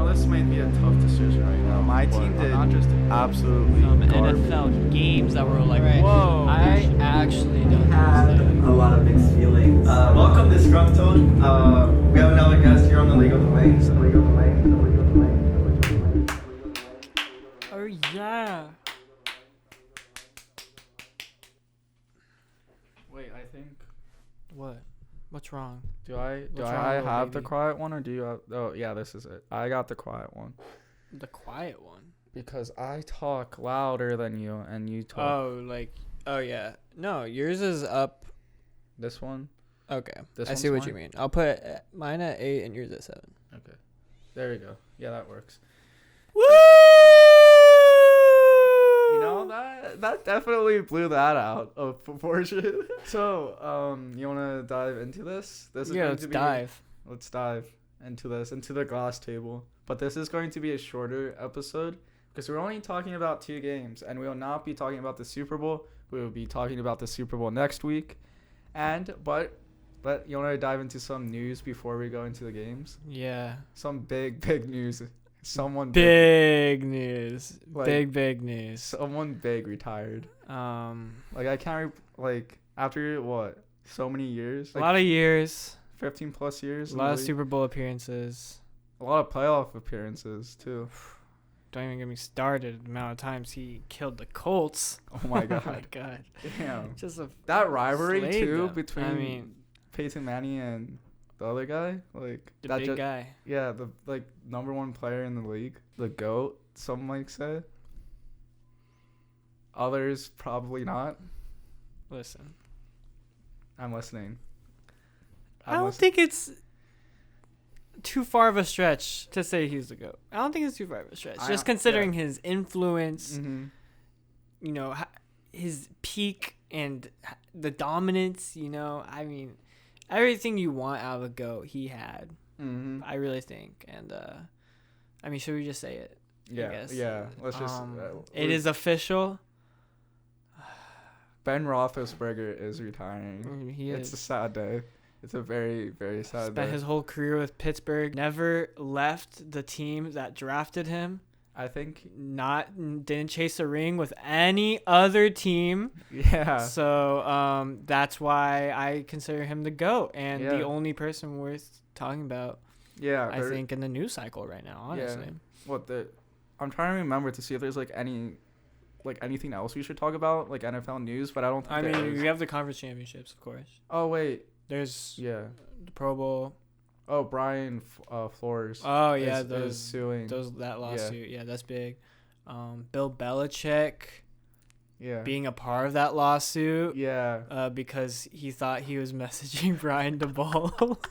this might be a tough decision right now. My team did absolutely NFL games that were like, whoa. I actually don't had understand. a lot of mixed feelings. Welcome, Disgruntled. We have another guest here on the League of the Lanes. Oh yeah. Wait, I think. What? What's wrong? Do I What's wrong, have little the baby? quiet one, or do you have? Oh yeah, this is it. I got the quiet one The quiet one. because I talk louder than you, and you talk. Oh yeah. No, yours is up. This one. Okay. This I see one's what you mine? mean. I'll put mine at 8 and yours at 7. Okay. There we go. Yeah, that works. Woo! You know that definitely blew that out of proportion. So, you want to dive into this? This is Yeah, going let's to be, dive. Let's dive into the glass table. But this is going to be a shorter episode because we're only talking about 2 games, and we will not be talking about the Super Bowl. We will be talking about the Super Bowl next week. But you want to dive into some news before we go into the games? Yeah. Some big news. Big news. Like- Big news. Someone big retired. Like I can't after what, so many years, A like lot of years. 15 plus years, A in the lot of league. Super Bowl appearances. A lot of playoff appearances too. Don't even get me started. The amount of times he killed the Colts. Oh my Oh my god. god. Damn. Just a That rivalry slayed too them. between I mean, Peyton Manning and the other guy, like the that big guy. yeah, the number 1 player in the league, the GOAT, some might say. Others probably not. Listen. I'm listening. I don't think it's too far of a stretch to say he's the GOAT. I don't think it's too far of a stretch. Just considering his influence, Mm-hmm. you know, his peak and the dominance, you know, I mean, everything you want out of a GOAT, he had. Mm-hmm. I really think. And, I mean, should we just say it? I Yeah, guess. yeah. Let's just. It is official. Ben Roethlisberger is retiring. He It's a is. sad day. It's a very, very sad Spent day. his whole career with Pittsburgh. Never left the team that drafted him. I think. Didn't chase a ring with any other team. Yeah. So that's why I consider him the GOAT and Yeah. the only person worth talking about. Yeah. I think in the news cycle right now, honestly. I'm trying to remember to see if there's anything else we should talk about, like NFL news, but I don't think I there mean, is. we have the conference championships, of course. Oh wait. There's Yeah. the Pro Bowl. Oh, Brian Flores. Oh yeah, is suing. that lawsuit. Yeah, that's big. Bill Belichick Yeah. being a part of that lawsuit. Yeah. Because he thought he was messaging Brian DeBall.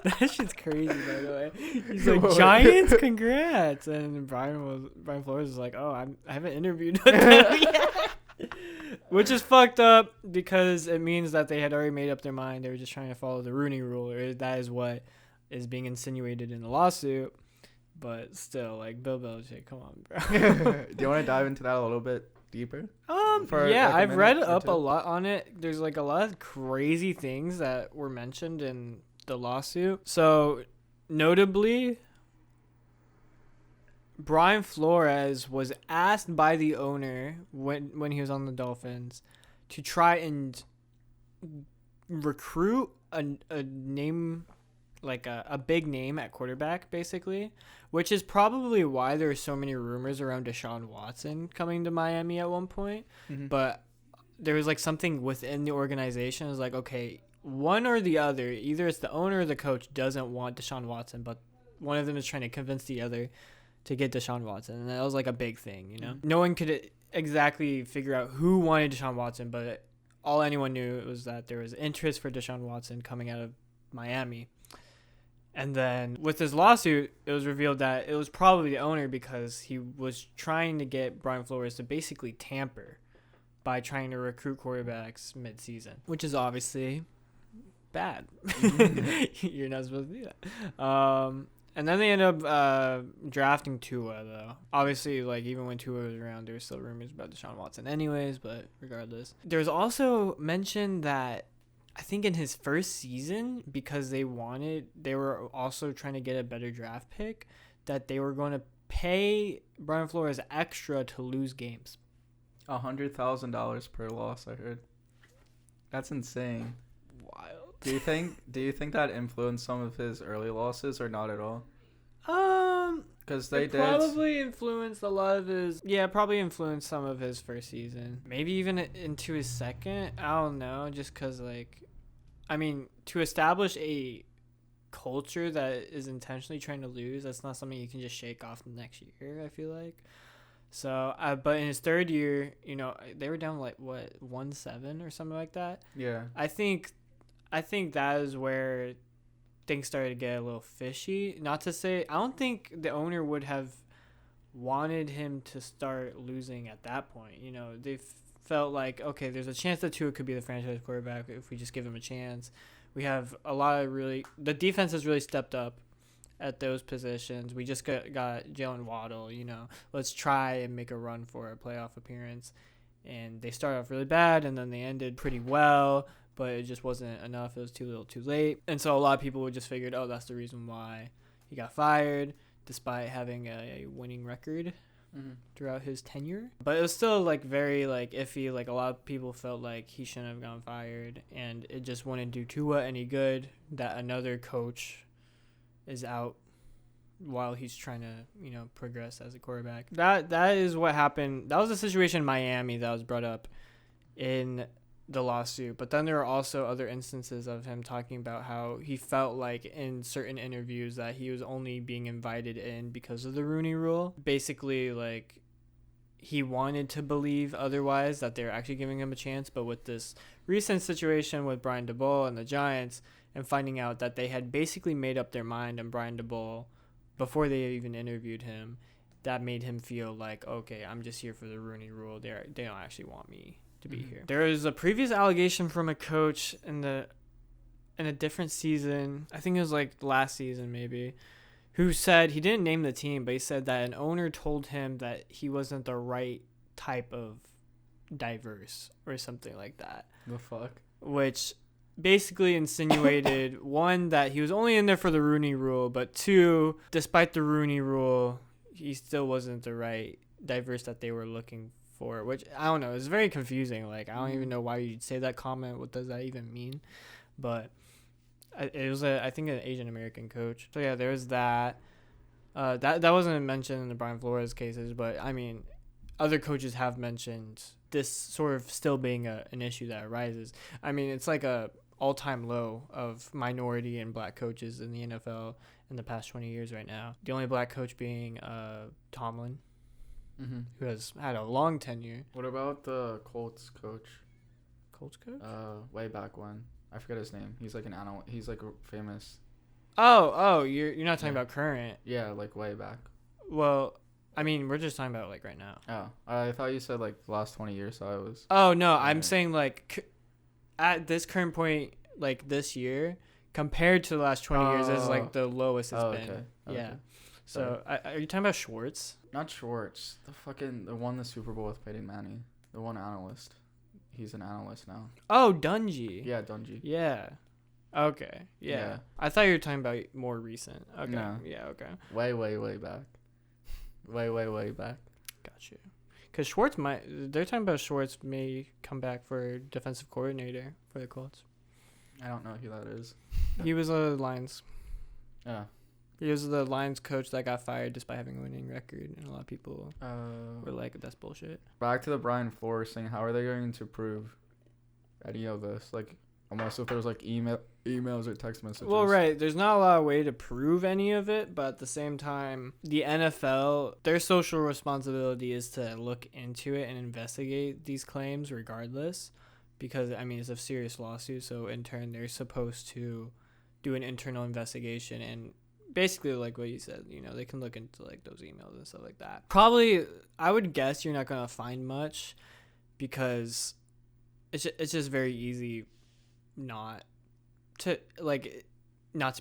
That shit's crazy, by the way. He's like, Wait. Giants, congrats. And Brian Flores was like, oh, I haven't interviewed with them yet. Which is fucked up because it means that they had already made up their mind. They were just trying to follow the Rooney Rule, or that is what is being insinuated in the lawsuit. But still, like, Bill Belichick, come on, bro. Do you want to dive into that a little bit deeper? For, Yeah, like, a I've read minute or up a two? lot on it. There's like a lot of crazy things that were mentioned in the lawsuit. So, notably, Brian Flores was asked by the owner when he was on the Dolphins to try and recruit a name, like a big name at quarterback, basically, which is probably why there are so many rumors around Deshaun Watson coming to Miami at one point. Mhm. But there was like something within the organization. It was like, okay, one or the other, either it's the owner or the coach doesn't want Deshaun Watson, but one of them is trying to convince the other to get Deshaun Watson. And that was like a big thing, you know? No one could exactly figure out who wanted Deshaun Watson, but all anyone knew was that there was interest for Deshaun Watson coming out of Miami. And then with this lawsuit, it was revealed that it was probably the owner because he was trying to get Brian Flores to basically tamper by trying to recruit quarterbacks mid-season, which is obviously bad. You're not supposed to do that. And then they end up drafting Tua, though. Obviously, like, even when Tua was around, there were still rumors about Deshaun Watson anyways, but regardless. There's also mention that I think in his first season, because they were also trying to get a better draft pick, that they were going to pay Brian Flores extra to lose games. $100,000 per loss, I heard. That's insane. Wild. Do you think that influenced some of his early losses or not at all? Because they did. Probably influenced a lot of his. Yeah, probably influenced some of his first season. Maybe even into his second. I don't know. Just because, like, I mean, to establish a culture that is intentionally trying to lose, that's not something you can just shake off the next year, I feel like. So, but in his third year, you know, they were down like what 1-7 or something like that. Yeah. I think that is where things started to get a little fishy. Not to say, I don't think the owner would have wanted him to start losing at that point. You know, they felt like, okay, there's a chance that Tua could be the franchise quarterback if we just give him a chance. We have a lot of the defense has really stepped up at those positions. We just got Jalen Waddle, you know, let's try and make a run for a playoff appearance. And they started off really bad, and then they ended pretty well, but it just wasn't enough. It was too little too late. And so a lot of people would just figured, oh, that's the reason why he got fired, despite having a winning record throughout his tenure. But it was still like very like iffy. Like a lot of people felt like he shouldn't have gone fired, and it just wouldn't do Tua any good that another coach is out while he's trying to, you know, progress as a quarterback. That is what happened. That was a situation in Miami that was brought up in the lawsuit. But then there are also other instances of him talking about how he felt like in certain interviews that he was only being invited in because of the Rooney Rule. Basically, like, he wanted to believe otherwise, that they're actually giving him a chance. But with this recent situation with Brian Daboll and the Giants, and finding out that they had basically made up their mind on Brian Daboll before they even interviewed him, that made him feel like, okay, I'm just here for the Rooney Rule. They don't actually want me to be here. There was a previous allegation from a coach in a different season, I think it was like last season maybe, who said, he didn't name the team, but he said that an owner told him that he wasn't the right type of diverse or something like that. The fuck? Which basically insinuated, one, that he was only in there for the Rooney Rule, but two, despite the Rooney Rule, he still wasn't the right diverse that they were looking for, which, I don't know, it's very confusing. Like, I don't even know why you'd say that comment. What does that even mean? But it was, I think, an Asian American coach. So, yeah, there's that. That wasn't mentioned in the Brian Flores cases, but, I mean, other coaches have mentioned this sort of still being an issue that arises. I mean, it's like a all-time low of minority and black coaches in the NFL in the past 20 years right now. The only black coach being Tomlin, who has had a long tenure. What about the Colts coach? Colts coach? Way back when. I forget his name. He's like an animal. He's like famous. Oh, you're not talking about current. Yeah, like way back. Well, I mean, we're just talking about like right now. Oh, I thought you said like the last 20 years, so I was. Oh no, I'm saying like at this current point, like this year, compared to the last 20 years, is like the lowest it's been. Okay. Yeah. So are you talking about Schwartz? Not Schwartz. The won the Super Bowl with Peyton Manning. The one analyst. He's an analyst now. Oh, Dungy. Yeah, Dungy. Yeah. Okay. Yeah. I thought you were talking about more recent. Okay. No. Yeah. Okay. Way back. Way back. Got you. Because they're talking about Schwartz may come back for defensive coordinator for the Colts. I don't know who that is. He was a Lions. Yeah. He was the Lions coach that got fired despite having a winning record, and a lot of people were like, "That's bullshit." Back to the Brian Flores thing. How are they going to prove any of this? Like, unless if there's like emails or text messages. Well, right. There's not a lot of way to prove any of it, but at the same time, the NFL, their social responsibility is to look into it and investigate these claims regardless, because, I mean, it's a serious lawsuit, so in turn, they're supposed to do an internal investigation and basically, like what you said, you know, they can look into like those emails and stuff like that. Probably, I would guess you're not going to find much because it's just very easy not to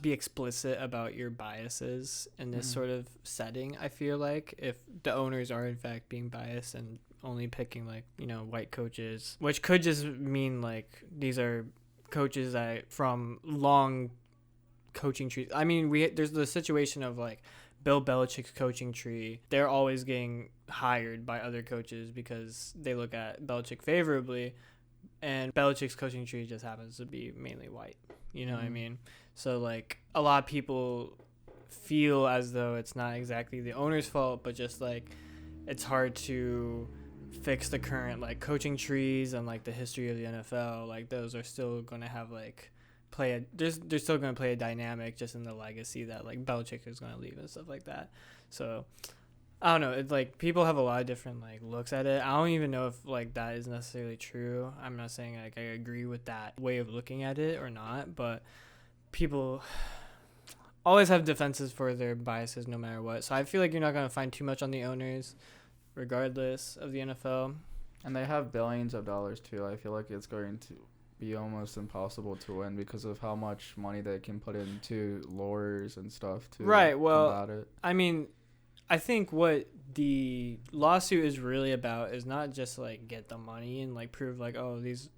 be explicit about your biases in this sort of setting. I feel like if the owners are in fact being biased and only picking like, you know, white coaches, which could just mean like these are coaches that from long coaching trees. I mean, there's the situation of like Bill Belichick's coaching tree, they're always getting hired by other coaches because they look at Belichick favorably, and Belichick's coaching tree just happens to be mainly white. You know what I mean? So, like, a lot of people feel as though it's not exactly the owner's fault, but just, like, it's hard to fix the current, like, coaching trees and, like, the history of the NFL. Like, those are still going to have, like, they're still going to play a dynamic just in the legacy that, like, Belichick is going to leave and stuff like that. So, I don't know. It's, like, people have a lot of different, like, looks at it. I don't even know if, like, that is necessarily true. I'm not saying, like, I agree with that way of looking at it or not, but people always have defenses for their biases no matter what. So I feel like you're not going to find too much on the owners regardless of the NFL. And they have billions of dollars, too. I feel like it's going to be almost impossible to win because of how much money they can put into lawyers and stuff to combat it. I mean, I think what the lawsuit is really about is not just, like, get the money and, like, prove, like, oh, these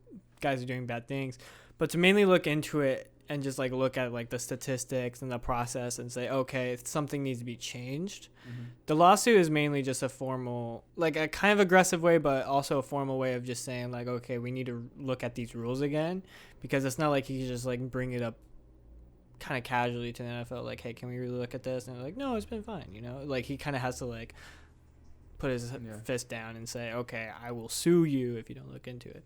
guys are doing bad things, but to mainly look into it and just, like, look at, like, the statistics and the process and say, okay, something needs to be changed. Mm-hmm. The lawsuit is mainly just a formal, like, a kind of aggressive way, but also a formal way of just saying, like, okay, we need to look at these rules again, because it's not like he can just, like, bring it up kind of casually to the NFL, like, hey, can we really look at this? And they're like, no, it's been fine, you know? Like, he kind of has to, like, put his fist down and say, okay, I will sue you if you don't look into it.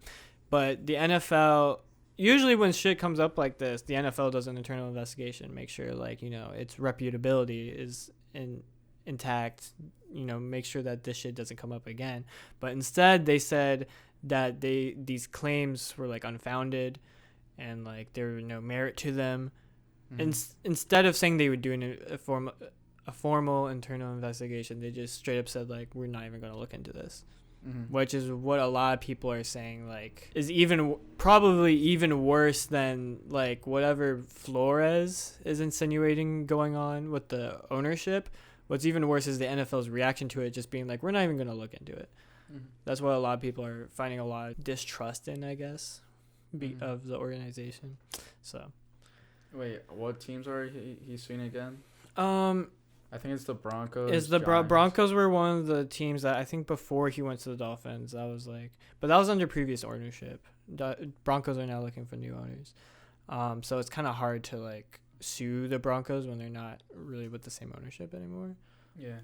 But the NFL, usually when shit comes up like this, the NFL does an internal investigation, make sure, like, you know, its reputability is intact, you know, make sure that this shit doesn't come up again. But instead, they said that these claims were, like, unfounded and, like, there were no merit to them. Mm-hmm. Instead of saying they would do a formal internal investigation, they just straight up said, like, we're not even going to look into this. Mm-hmm. Which is what a lot of people are saying, like, is probably even worse than, like, whatever Flores is insinuating going on with the ownership. What's even worse is the NFL's reaction to it, just being like, we're not even going to look into it. Mm-hmm. That's what a lot of people are finding a lot of distrust in, I guess, of the organization. So, wait, what teams are he suing again? I think it's the Broncos. Broncos were one of the teams that I think before he went to the Dolphins, that was like, but that was under previous ownership. Broncos are now looking for new owners. So it's kind of hard to, like, sue the Broncos when they're not really with the same ownership anymore. Yeah.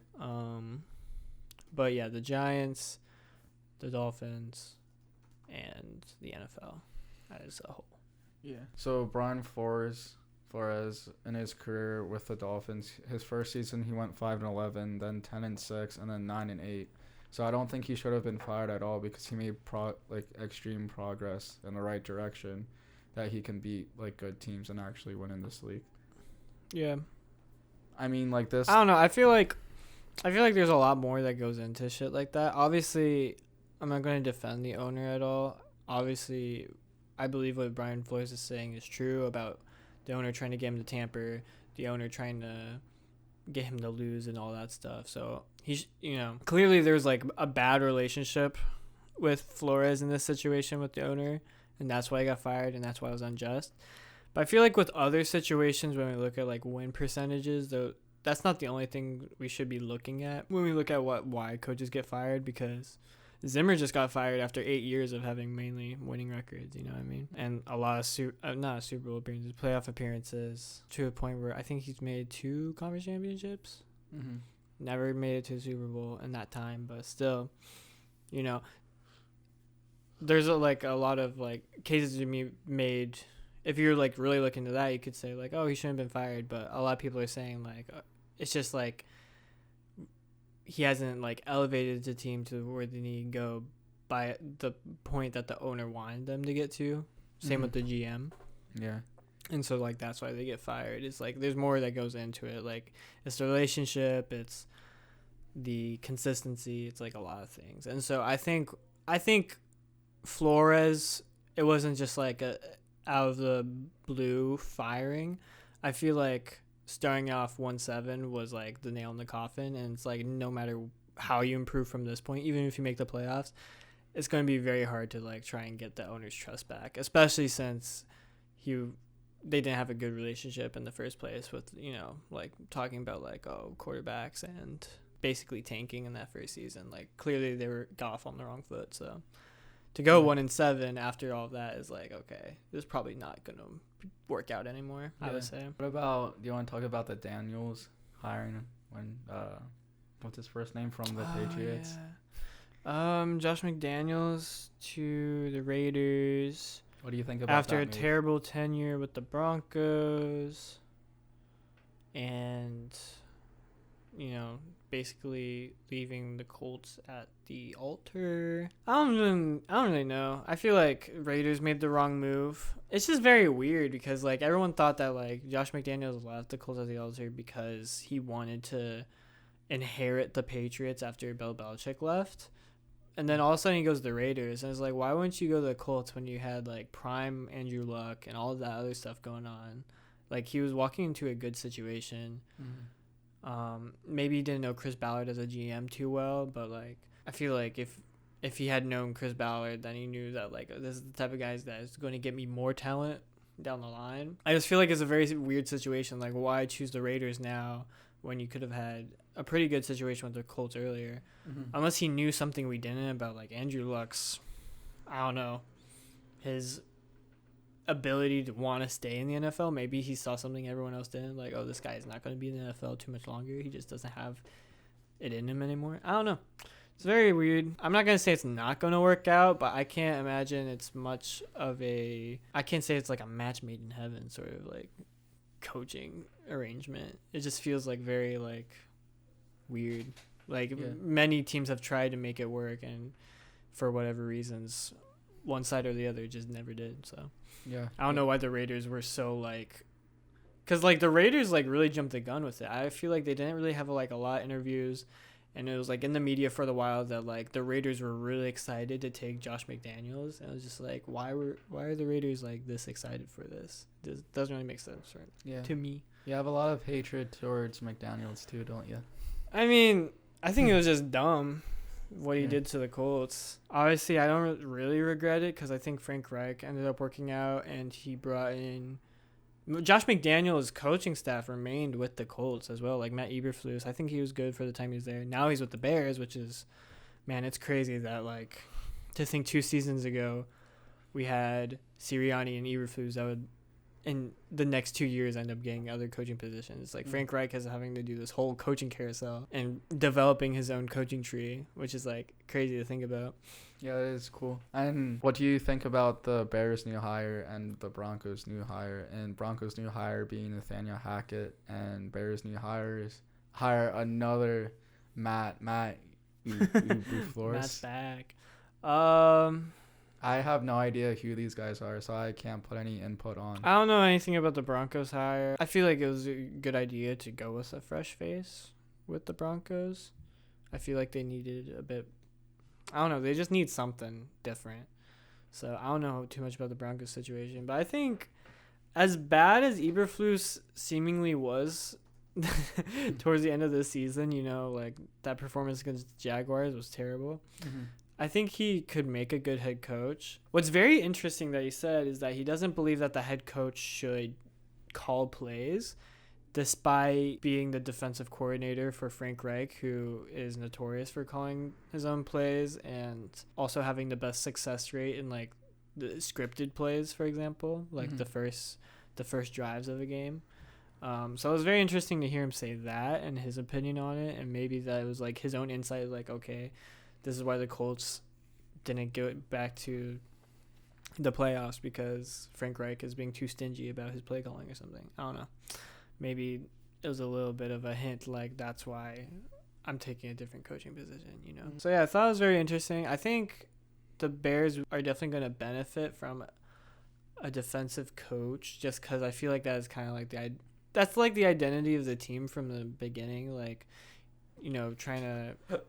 But yeah, the Giants, the Dolphins, and the NFL as a whole. Yeah. So Brian Flores in his career with the Dolphins, his first season he went 5-11, then 10-6, and then 9-8. So I don't think he should have been fired at all because he made extreme progress in the right direction, that he can beat, like, good teams and actually win in this league. Yeah. I mean, like, this. I don't know. I feel like there's a lot more that goes into shit like that. Obviously, I'm not going to defend the owner at all. Obviously, I believe what Brian Flores is saying is true about the owner trying to get him to tamper, the owner trying to get him to lose and all that stuff. So he's, you know, clearly there's, like, a bad relationship with Flores in this situation with the owner, and that's why he got fired, and that's why it was unjust. But I feel like with other situations, when we look at, like, win percentages, though, that's not the only thing we should be looking at when we look at why coaches get fired, because Zimmer just got fired after 8 years of having mainly winning records, you know what I mean? And a lot of not Super Bowl appearances, playoff appearances, to a point where I think he's made 2 conference championships. Mm-hmm. Never made it to the Super Bowl in that time, but still, you know, there's a lot of, like, cases to be made. If you're, like, really looking to that, you could say, like, oh, he shouldn't have been fired. But a lot of people are saying, like, it's just, like, he hasn't, like, elevated the team to where they need to go by the point that the owner wanted them to get to. Same with the GM. Yeah. And so, like, that's why they get fired. It's, like, there's more that goes into it. Like, it's the relationship. It's the consistency. It's, like, a lot of things. And so I think Flores, it wasn't just, like, a out of the blue firing. I feel like starting off 1-7 was, like, the nail in the coffin, and it's like, no matter how you improve from this point, even if you make the playoffs, it's going to be very hard to, like, try and get the owner's trust back, especially since he they didn't have a good relationship in the first place with, like talking about like, oh, quarterbacks and basically tanking in that first season. Like clearly they got off on the wrong foot. So to go 1-7 after all of that is like, okay, this is probably not going to work out anymore, I would say. What about, do you want to talk about the Daniels hiring when, what's his first name from the Patriots? Yeah. Josh McDaniels to the Raiders. What do you think about after that a move? terrible tenure with the Broncos and, basically leaving the Colts at the altar? I don't really know. I feel like Raiders made the wrong move. It's just very weird because like everyone thought that like Josh McDaniels left the Colts at the altar because he wanted to inherit the Patriots after Bill Belichick left. And then all of a sudden he goes to the Raiders, and it's like, why wouldn't you go to the Colts when you had like prime Andrew Luck and all of that other stuff going on? Like he was walking into a good situation. Maybe he didn't know Chris Ballard as a GM too well, but like I feel like if he had known Chris Ballard, then he knew that like this is the type of guys that is going to get me more talent down the line. I just feel like it's a very weird situation. Like why choose the Raiders now when you could have had a pretty good situation with the Colts earlier? Unless he knew something we didn't about like Andrew Luck's, I don't know, his ability to want to stay in the NFL. Maybe he saw something everyone else didn't, like, oh, this guy is not going to be in the NFL too much longer. He just doesn't have it in him anymore. I don't know. It's very weird. I'm not going to say it's not going to work out, but I can't imagine it's much of a, I can't say it's like a match made in heaven sort of like coaching arrangement. It just feels like very like weird. Like many teams have tried to make it work, and for whatever reasons, one side or the other just never did. So I don't know why the Raiders were so like, because like the Raiders like really jumped the gun with it. I feel like they didn't really have like a lot of interviews, and it was like in the media for the while that like the Raiders were really excited to take Josh McDaniels, and I was just like, why are the Raiders like this excited for this? This doesn't really make sense, right? Yeah. To me. You have a lot of hatred towards McDaniels too, don't you? I mean, I think it was just dumb what he did to the Colts. Obviously, I don't really regret it because I think Frank Reich ended up working out, and he brought in Josh McDaniels' coaching staff remained with the Colts as well. Like Matt Eberflus, I think he was good for the time he was there. Now he's with the Bears, which is, man, it's crazy that like to think 2 seasons ago we had Sirianni and Eberflus that would in the next 2 years end up getting other coaching positions. Like Frank Reich is having to do this whole coaching carousel and developing his own coaching tree, which is like crazy to think about. Yeah, it is cool. And what do you think about the Bears' new hire and the Broncos' new hire? And Broncos' new hire being Nathaniel Hackett, and Bears' new hire another Matt Flores. Matt's back. I have no idea who these guys are, so I can't put any input on. I don't know anything about the Broncos hire. I feel like it was a good idea to go with a fresh face with the Broncos. I feel like they needed a bit, I don't know, they just need something different. So I don't know too much about the Broncos situation, but I think as bad as Eberflus seemingly was towards the end of the season, like that performance against the Jaguars was terrible. I think he could make a good head coach. What's very interesting that he said is that he doesn't believe that the head coach should call plays, despite being the defensive coordinator for Frank Reich, who is notorious for calling his own plays and also having the best success rate in like the scripted plays, for example, like the first drives of a game. So it was very interesting to hear him say that and his opinion on it, and maybe that was like his own insight, like, okay, this is why the Colts didn't get back to the playoffs, because Frank Reich is being too stingy about his play calling or something. I don't know. Maybe it was a little bit of a hint, like that's why I'm taking a different coaching position, So yeah, I thought it was very interesting. I think the Bears are definitely going to benefit from a defensive coach, just because I feel like that is kind of like that's like the identity of the team from the beginning, like, trying to.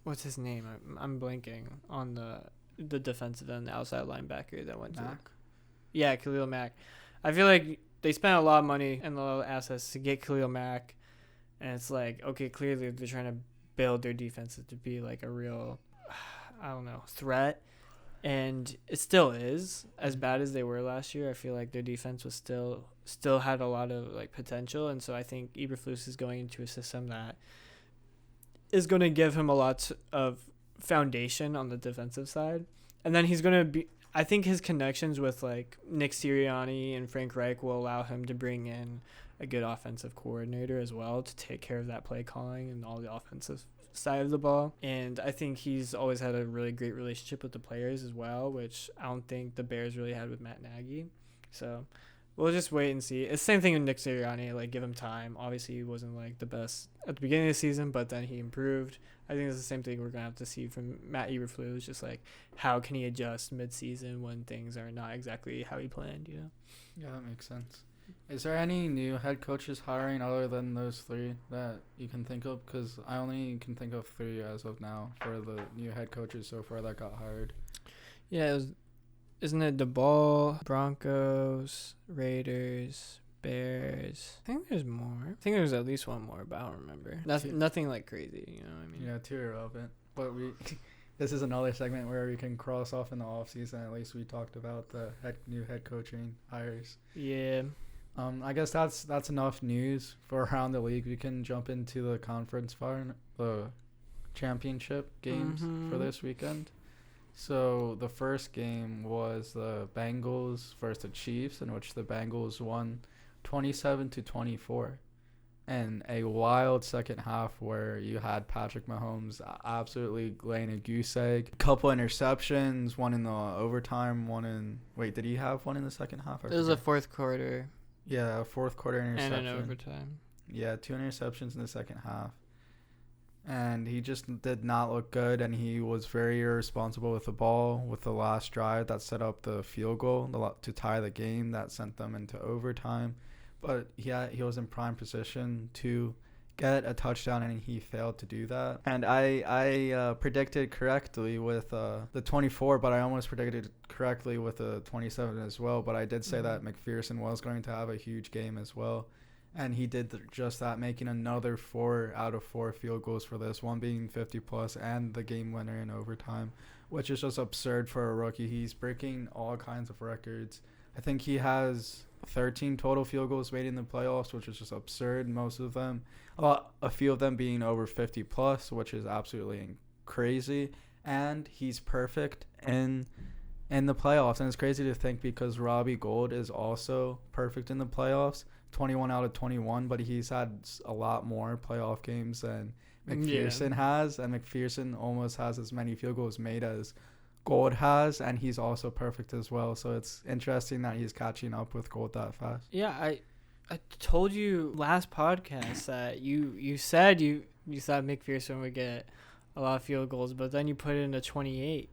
What's his name? I'm blanking on the defensive end, the outside linebacker that went Mack? to. Yeah, Khalil Mack. I feel like they spent a lot of money and a lot of assets to get Khalil Mack, and it's like, okay, clearly they're trying to build their defense to be like a real, I don't know, threat. And it still is as bad as they were last year. I feel like their defense was still had a lot of like potential, and so I think Eberflus is going into a system that is going to give him a lot of foundation on the defensive side, and then he's going to be. I think his connections with like Nick Sirianni and Frank Reich will allow him to bring in a good offensive coordinator as well to take care of that play calling and all the offensive side of the ball. And I think he's always had a really great relationship with the players as well, which I don't think the Bears really had with Matt Nagy. So we'll just wait and see. It's the same thing with Nick Sirianni. Like, give him time. Obviously, he wasn't like the best at the beginning of the season, but then he improved. I think it's the same thing we're gonna have to see from Matt Eberflus. Just like, how can he adjust mid-season when things are not exactly how he planned? You know? Yeah, that makes sense. Is there any new head coaches hiring other than those three that you can think of? Because I only can think of three as of now for the new head coaches so far that got hired. Yeah, isn't it the Ball, Broncos, Raiders, Bears? I think there's more. I think there's at least one more, but I don't remember. Nothing like crazy, you know what I mean? Yeah, too irrelevant. But this is another segment where we can cross off in the off season. At least we talked about the new head coaching hires. Yeah. I guess that's enough news for around the league. We can jump into the the championship games for this weekend. So the first game was the Bengals versus the Chiefs, in which the Bengals won 27-24, and a wild second half where you had Patrick Mahomes absolutely laying a goose egg. Couple interceptions, one in the overtime, did he have one in the second half? It was a fourth quarter. Yeah, a fourth quarter interception. And an overtime. Yeah, 2 interceptions in the second half. And he just did not look good, and he was very irresponsible with the ball with the last drive that set up the field goal to tie the game that sent them into overtime. But he was in prime position to get a touchdown, and he failed to do that. And I predicted correctly with the 24, but I almost predicted correctly with the 27 as well. But I did say that McPherson was going to have a huge game as well. And he did just that, making another 4 out of 4 field goals for this, one being 50-plus and the game winner in overtime, which is just absurd for a rookie. He's breaking all kinds of records. I think he has 13 total field goals made in the playoffs, which is just absurd. Most of them, a few of them being over 50-plus, which is absolutely crazy. And he's perfect in the playoffs. And it's crazy to think because Robbie Gould is also perfect in the playoffs. 21 out of 21, but he's had a lot more playoff games than McPherson has, and McPherson almost has as many field goals made as Gould has, and he's also perfect as well. So it's interesting that he's catching up with Gould that fast. Yeah, I told you last podcast that you said you thought McPherson would get a lot of field goals, but then you put in a 28.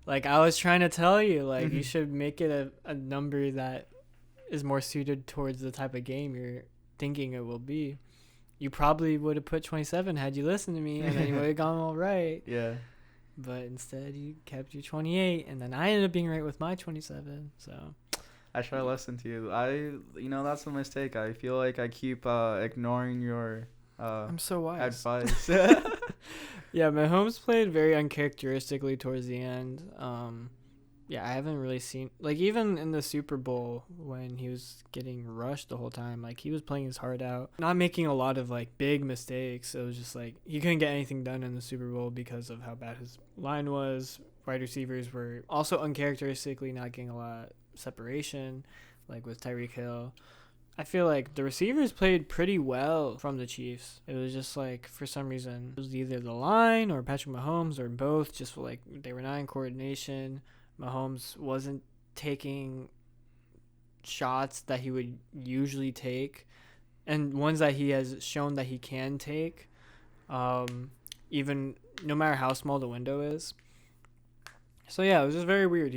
Like, I was trying to tell you, like, you should make it a number that is more suited towards the type of game you're thinking it will be. You probably would have put 27 had you listened to me, and then you would have gone all right. Yeah. But instead, you kept your 28, and then I ended up being right with my 27. So I try to listen to you. That's a mistake. I feel like I keep ignoring your I'm so wise. advice. Yeah, Mahomes played very uncharacteristically towards the end. Yeah, I haven't really seen, like, even in the Super Bowl when he was getting rushed the whole time, like, he was playing his heart out, not making a lot of, like, big mistakes. It was just, like, he couldn't get anything done in the Super Bowl because of how bad his line was. Wide receivers were also uncharacteristically not getting a lot of separation, like with Tyreek Hill. I feel like the receivers played pretty well from the Chiefs. It was just, like, for some reason, it was either the line or Patrick Mahomes or both, just, like, they were not in coordination. Mahomes wasn't taking shots that he would usually take, and ones that he has shown that he can take, even no matter how small the window is. So yeah, it was just very weird.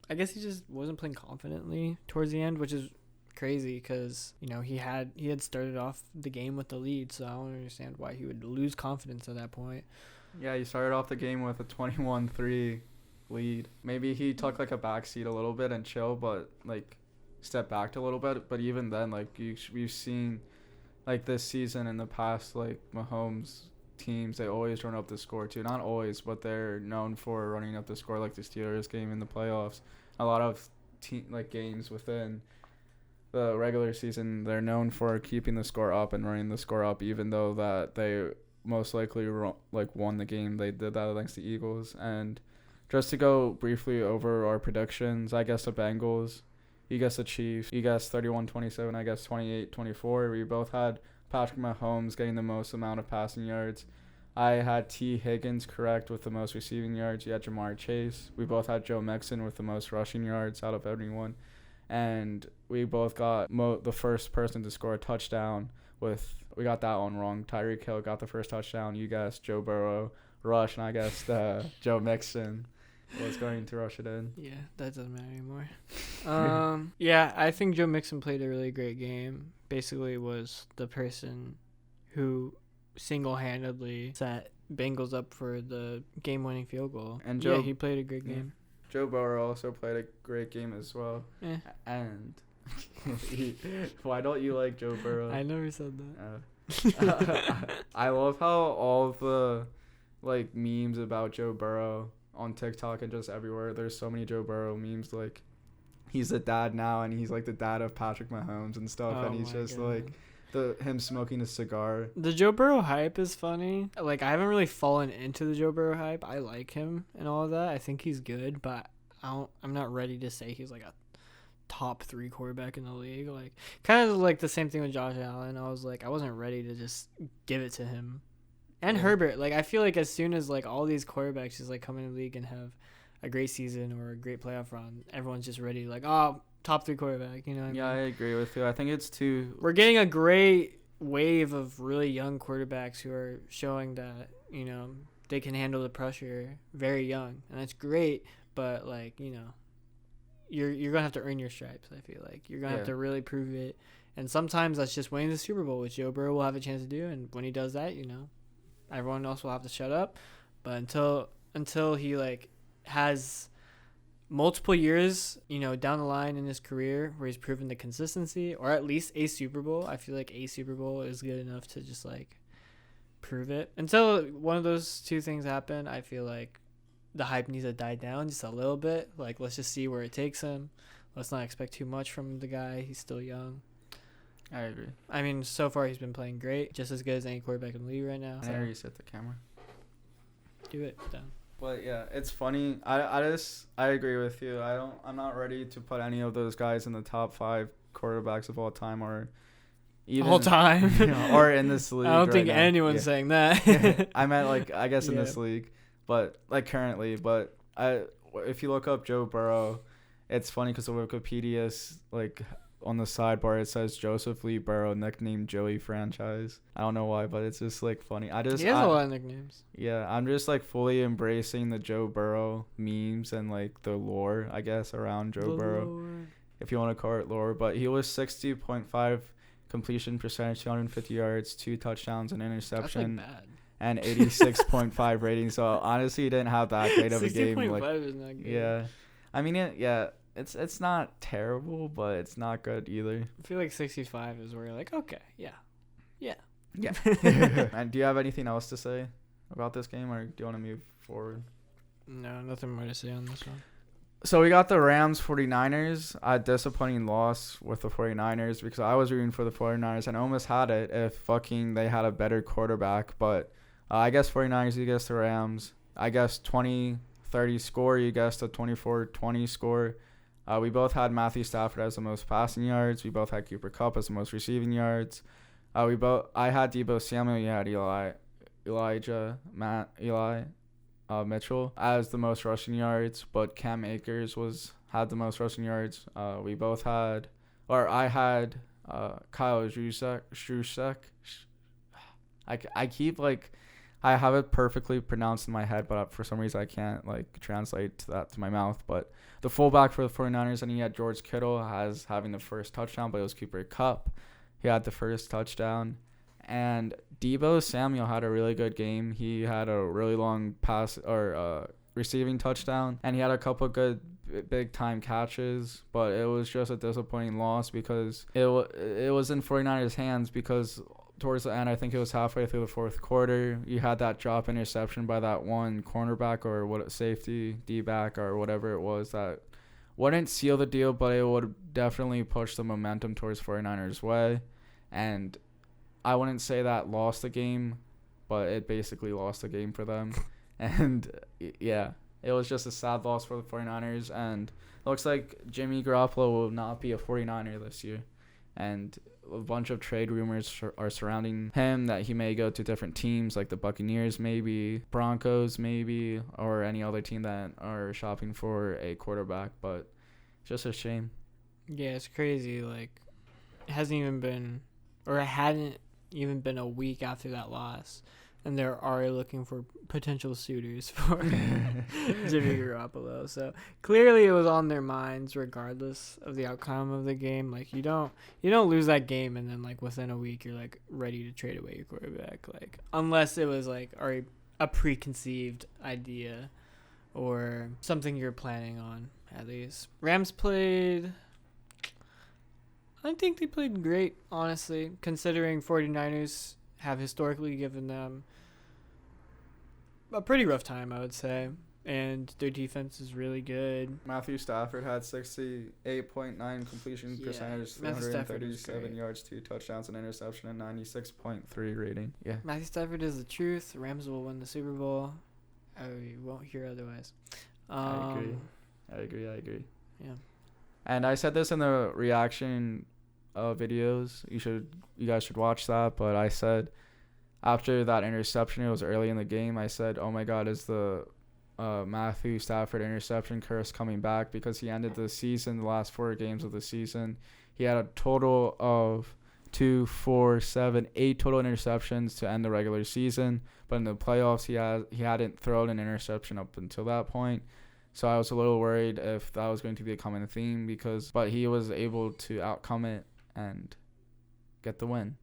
I guess he just wasn't playing confidently towards the end, which is crazy because, he had started off the game with the lead, so I don't understand why he would lose confidence at that point. Yeah, he started off the game with a 21-3 lead. Maybe he took like a backseat a little bit and chill, but like step back a little bit. But even then, like we've seen like this season in the past, like Mahomes teams, they always run up the score too. Not always, but they're known for running up the score, like the Steelers game in the playoffs. A lot of games within the regular season, they're known for keeping the score up and running the score up, even though that they most likely won the game. They did that against the Eagles. And just to go briefly over our predictions, I guess the Bengals, you guess the Chiefs, you guess 31-27, I guess 28-24. We both had Patrick Mahomes getting the most amount of passing yards. I had T. Higgins correct with the most receiving yards. You had Jamar Chase. We both had Joe Mixon with the most rushing yards out of everyone. And we both got the first person to score a touchdown we got that one wrong. Tyreek Hill got the first touchdown. You guessed Joe Burrow rush, and I guessed Joe Mixon was going to rush it in. Yeah, that doesn't matter anymore. Yeah, I think Joe Mixon played a really great game. Basically was the person who single-handedly set Bengals up for the game-winning field goal. And Joe, he played a great game. Joe Burrow also played a great game as well. And why don't you like Joe Burrow? I never said that. I love how all the memes about Joe Burrow on TikTok and just everywhere, there's so many Joe Burrow memes, like he's the dad now and he's like the dad of Patrick Mahomes and stuff, and he's just God. Him smoking a cigar. The Joe Burrow hype is funny. I haven't really fallen into the Joe Burrow hype. I like him and all of that. I think he's good, but I'm not ready to say he's a top 3 quarterback in the league. Kind of the same thing with Josh Allen. I wasn't ready to just give it to him. And Herbert. I feel as soon as all these quarterbacks just come in the league and have a great season or a great playoff run, everyone's just ready top 3 quarterback, you know what I mean? I agree with you. I think it's too... We're getting a great wave of really young quarterbacks who are showing that, they can handle the pressure very young. And that's great, but, you're going to have to earn your stripes, I feel like. You're going to have to really prove it. And sometimes that's just winning the Super Bowl, which Joe Burrow will have a chance to do. And when he does that, everyone else will have to shut up. But until he, has multiple years, down the line in his career where he's proven the consistency, or at least a Super Bowl. I feel like a Super Bowl is good enough to just prove it. Until one of those two things happen, I feel like the hype needs to die down just a little bit. Let's just see where it takes him. Let's not expect too much from the guy. He's still young. I agree. I mean, so far he's been playing great, just as good as any quarterback in the league right now. I never reset the camera. Do it. Done. But yeah, it's funny. I agree with you. I'm not ready to put any of those guys in the top 5 quarterbacks of all time, or even all time, or in this league. I don't think anyone's saying that. I meant I guess in this league, but currently. But if you look up Joe Burrow, it's funny because the Wikipedia's on the sidebar, it says Joseph Lee Burrow, nicknamed Joey Franchise. I don't know why, but it's just funny. He has a lot of nicknames. Yeah, I'm just fully embracing the Joe Burrow memes and the lore, I guess, around Joe Burrow, if you want to call it lore. But he was 60.5 completion percentage, 250 yards, 2 touchdowns, an interception. That's bad. And 86.5 rating. So honestly, he didn't have that great of a game. 60.5 is not good. Yeah, I mean It's not terrible, but it's not good either. I feel 65 is where you're okay, yeah. And do you have anything else to say about this game, or do you want to move forward? No, nothing more to say on this one. So we got the Rams 49ers. A disappointing loss with the 49ers because I was rooting for the 49ers and almost had it if they had a better quarterback. But I guess 49ers, you guess the Rams. I guess 20-30 score, you guessed the 24-20 score. We both had Matthew Stafford as the most passing yards. We both had Cooper Kupp as the most receiving yards. I had Deebo Samuel. You had Eli Mitchell as the most rushing yards, but Cam Akers had the most rushing yards. I had Kyle Juszczyk. I keep I have it perfectly pronounced in my head, but for some reason I can't translate that to my mouth. But the fullback for the 49ers, and he had George Kittle as having the first touchdown, but it was Cooper Kupp. He had the first touchdown. And Deebo Samuel had a really good game. He had a really long pass or receiving touchdown, and he had a couple good big time catches, but it was just a disappointing loss because it was in 49ers hands because towards the end, I think it was halfway through the fourth quarter, you had that drop interception by that one cornerback or safety, D-back or whatever it was that wouldn't seal the deal, but it would definitely push the momentum towards 49ers' way. And I wouldn't say that lost the game, but it basically lost the game for them. And, yeah, it was just a sad loss for the 49ers. And it looks like Jimmy Garoppolo will not be a 49er this year. And a bunch of trade rumors are surrounding him that he may go to different teams like the Buccaneers maybe, Broncos maybe, or any other team that are shopping for a quarterback. But it's just a shame. Yeah, it's crazy. Like, it hasn't even been, or it hadn't even been a week after that loss, and they're already looking for potential suitors for Jimmy Garoppolo. So clearly it was on their minds regardless of the outcome of the game. Like, you don't lose that game and then like within a week you're like ready to trade away your quarterback. Like, unless it was like already a preconceived idea or something you're planning on at least. Rams played, I think they played great, honestly, considering 49ers have historically given them a pretty rough time, I would say. And their defense is really good. Matthew Stafford had 68.9 completion percentage, 337 yards, 2 touchdowns, an interception, and 96.3 rating. Yeah. Matthew Stafford is the truth. Rams will win the Super Bowl. I won't hear otherwise. I agree. Yeah. And I said this in the reaction videos. You guys should watch that. But I said after that interception, it was early in the game, I said, oh my God, is the Matthew Stafford interception curse coming back? Because he ended the season, the last 4 games of the season, he had a total of 2, 4, 7, 8 total interceptions to end the regular season. But in the playoffs, he hadn't thrown an interception up until that point. So I was a little worried if that was going to be a common theme, but he was able to outcome it and get the win.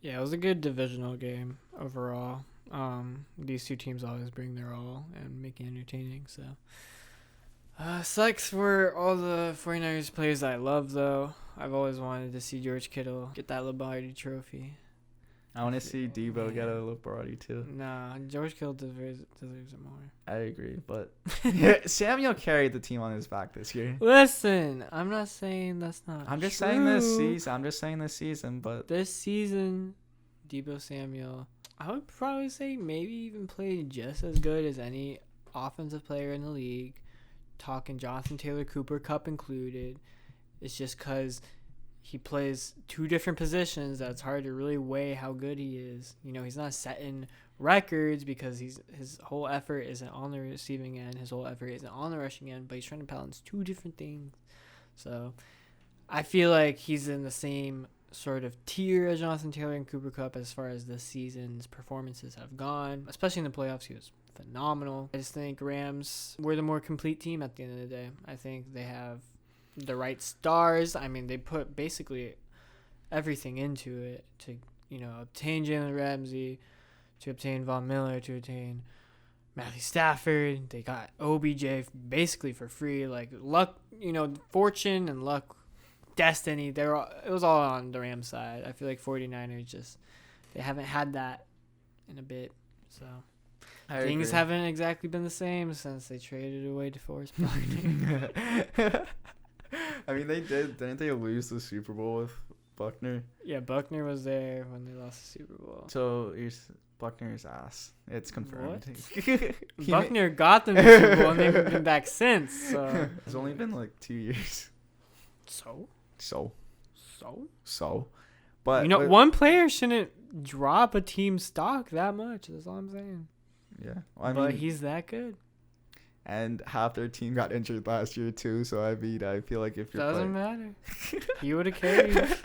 Yeah, it was a good divisional game overall. These two teams always bring their all and make it entertaining. So sucks for all the 49ers players I love, though. I've always wanted to see George Kittle get that Lombardi trophy. I want to see Debo get a Lombardi too. Nah, George Kittle deserves it more. I agree, but Samuel carried the team on his back this year. Listen, I'm not saying that's not I'm just true. saying this season, but This season, Debo Samuel, I would probably say maybe even played just as good as any offensive player in the league. Talking Jonathan Taylor, Cooper Kupp included. It's just because he plays 2 different positions that's hard to really weigh how good he is. You know, he's not setting records because his whole effort isn't on the receiving end. His whole effort isn't on the rushing end, but he's trying to balance 2 different things. So I feel like he's in the same sort of tier as Jonathan Taylor and Cooper Kupp as far as this season's performances have gone. Especially in the playoffs, he was phenomenal. I just think Rams were the more complete team at the end of the day. I think they have the right stars. I mean, they put basically everything into it to, obtain Jalen Ramsey, to obtain Von Miller, to obtain Matthew Stafford. They got OBJ basically for free. Like, luck, fortune and luck, destiny. It was all on the Rams side. I feel like 49ers they haven't had that in a bit. So things haven't exactly been the same since they traded away DeForest Buckner. I mean, didn't they lose the Super Bowl with Buckner? Yeah, Buckner was there when they lost the Super Bowl. So Buckner's ass. It's confirmed. Buckner got them the Super Bowl and they've been back since. So it's only been like 2 years. So. But one player shouldn't drop a team's stock that much. That's all I'm saying. Yeah, but he's that good. And half their team got injured last year too. So I feel like if you're doesn't matter, he would have carried.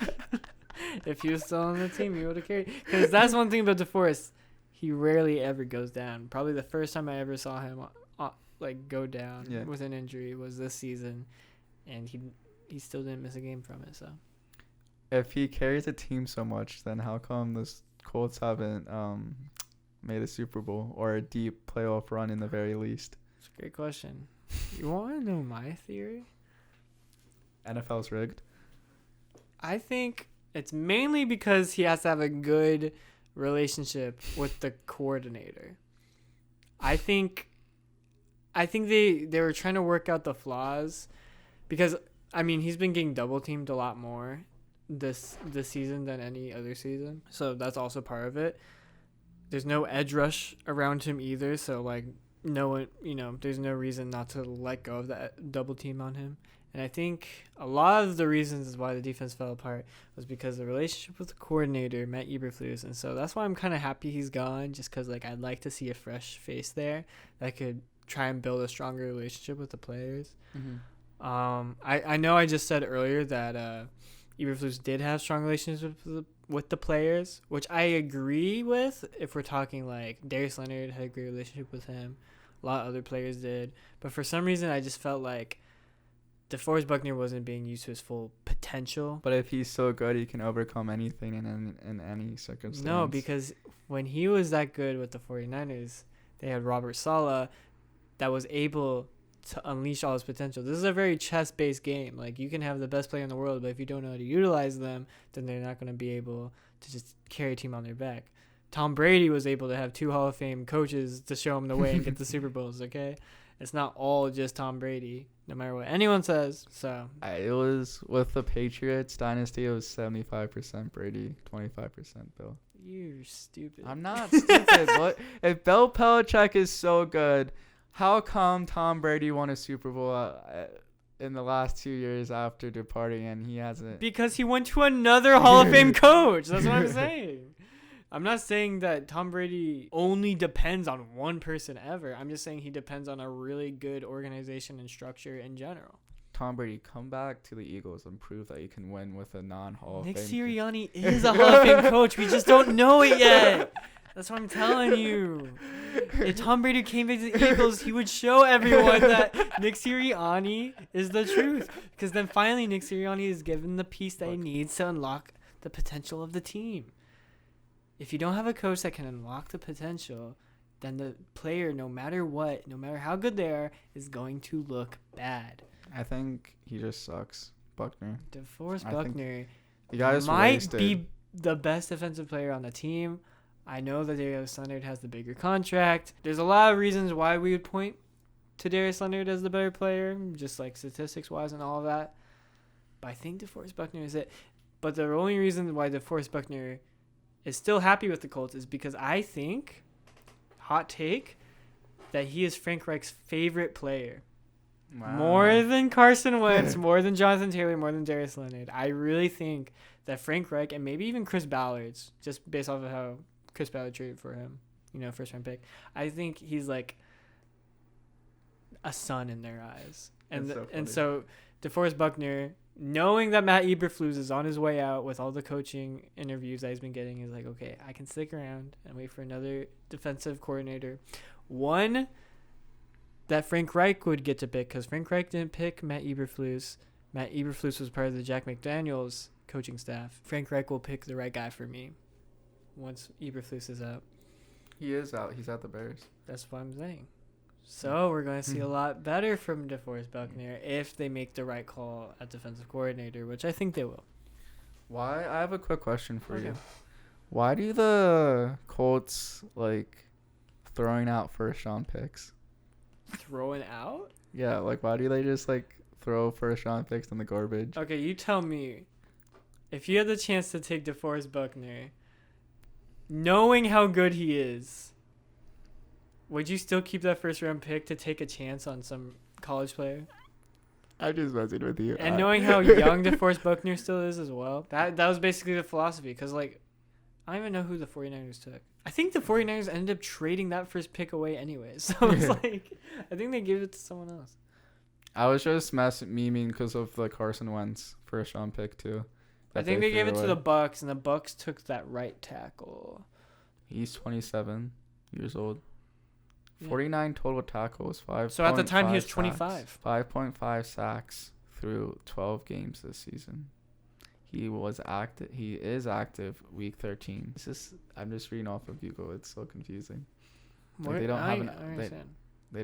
If he was still on the team, he would have carried. Because that's one thing about DeForest, he rarely ever goes down. Probably the first time I ever saw him go down with an injury was this season, and he still didn't miss a game from it. So if he carries a team so much, then how come the Colts haven't made a Super Bowl or a deep playoff run in the very least? It's a great question. You want to know my theory? NFL's rigged. I think It's mainly because he has to have a good relationship with the coordinator. I think they were trying to work out the flaws because I mean he's been getting double teamed a lot more this season than any other season. So that's also part of it. There's no edge rush around him either, so like no one, there's no reason not to let go of that double team on him. And I think a lot of the reasons why the defense fell apart was because the relationship with the coordinator, Matt Eberflus. And so that's why I'm kind of happy he's gone, just because like I'd like to see a fresh face there that could try and build a stronger relationship with the players. Mm-hmm. I know I just said earlier that Eberflus did have strong relationships with the players, which I agree with. If we're talking like Darius Leonard had a great relationship with him, a lot of other players did. But for some reason, I just felt like DeForest Buckner wasn't being used to his full potential. But if he's so good, he can overcome anything in any circumstance. No, because when he was that good with the 49ers, they had Robert Saleh that was able to unleash all his potential. This is a very chess-based game. Like, you can have the best player in the world, but if you don't know how to utilize them, then they're not going to be able to just carry a team on their back. Tom Brady was able to have 2 Hall of Fame coaches to show him the way and get the Super Bowls, okay? It's not all just Tom Brady, no matter what anyone says. So it was with the Patriots dynasty. It was 75% Brady, 25% Bill. You're stupid. I'm not stupid. But if Bill Belichick is so good, how come Tom Brady won a Super Bowl in the last 2 years after departing and he hasn't? Because he went to another Hall of Fame coach. That's what I'm saying. I'm not saying that Tom Brady only depends on one person ever. I'm just saying he depends on a really good organization and structure in general. Tom Brady, come back to the Eagles and prove that you can win with a non-Hall of Fame. Nick Sirianni is a Hall of Fame coach. We just don't know it yet. That's what I'm telling you. If Tom Brady came back to the Eagles, he would show everyone that Nick Sirianni is the truth. Because then finally Nick Sirianni is given the piece that he needs to unlock the potential of the team. If you don't have a coach that can unlock the potential, then the player, no matter what, no matter how good they are, is going to look bad. I think he just sucks, Buckner. DeForest Buckner might be the best defensive player on the team. I know that Darius Leonard has the bigger contract. There's a lot of reasons why we would point to Darius Leonard as the better player, just like statistics-wise and all of that. But I think DeForest Buckner is it. But the only reason why DeForest Buckner is still happy with the Colts is because I think, hot take, that he is Frank Reich's favorite player. Wow. More than Carson Wentz, more than Jonathan Taylor, more than Darius Leonard. I really think that Frank Reich and maybe even Chris Ballard's, just based off of how Chris Ballard traded for him, first round pick. I think he's like a son in their eyes. And so DeForest Buckner, knowing that Matt Eberflus is on his way out with all the coaching interviews that he's been getting, is like, okay, I can stick around and wait for another defensive coordinator. One that Frank Reich would get to pick, because Frank Reich didn't pick Matt Eberflus. Matt Eberflus was part of the Jack McDaniels coaching staff. Frank Reich will pick the right guy for me once Eberflus is out. He is out. He's at the Bears. That's what I'm saying. So we're going to see a lot better from DeForest Buckner if they make the right call at defensive coordinator, which I think they will. I have a quick question for you. Why do the Colts like throwing out first round picks? Throwing out? Yeah, like why do they just like throw first round picks in the garbage? Okay, you tell me. If you had the chance to take DeForest Buckner, knowing how good he is, would you still keep that first round pick to take a chance on some college player? I'm just messing with you. And knowing how young DeForest Buckner still is as well. That was basically the philosophy. Because, like, I don't even know who the 49ers took. I think the 49ers ended up trading that first pick away anyways. So it's like, I think they gave it to someone else. I was just memeing because of the Carson Wentz first round pick, too. I think they gave it to the Bucs, and the Bucs took that right tackle. He's 27 years old. 49 total tackles, 5. So at the time, he was 25. 5.5 sacks through 12 games this season. He was active. He is active week 13. I'm just reading off of Google. It's so confusing. Like they don't have They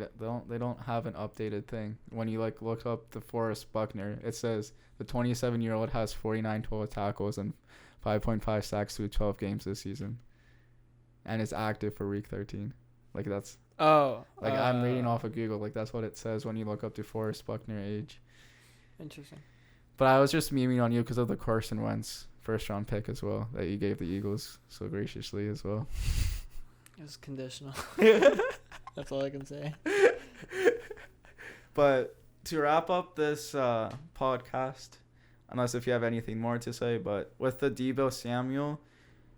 don't have an updated thing. When you like look up the Forrest Buckner, it says the 27-year-old has 49 total tackles and 5.5 sacks through 12 games this season, and is active for week 13. Like that's I'm reading off of Google. Like that's what it says when you look up the Forrest Buckner age. Interesting. But I was just memeing on you because of the Carson Wentz first-round pick as well that you gave the Eagles so graciously as well. It was conditional. That's all I can say. But to wrap up this podcast, unless if you have anything more to say, but with the Deebo Samuel,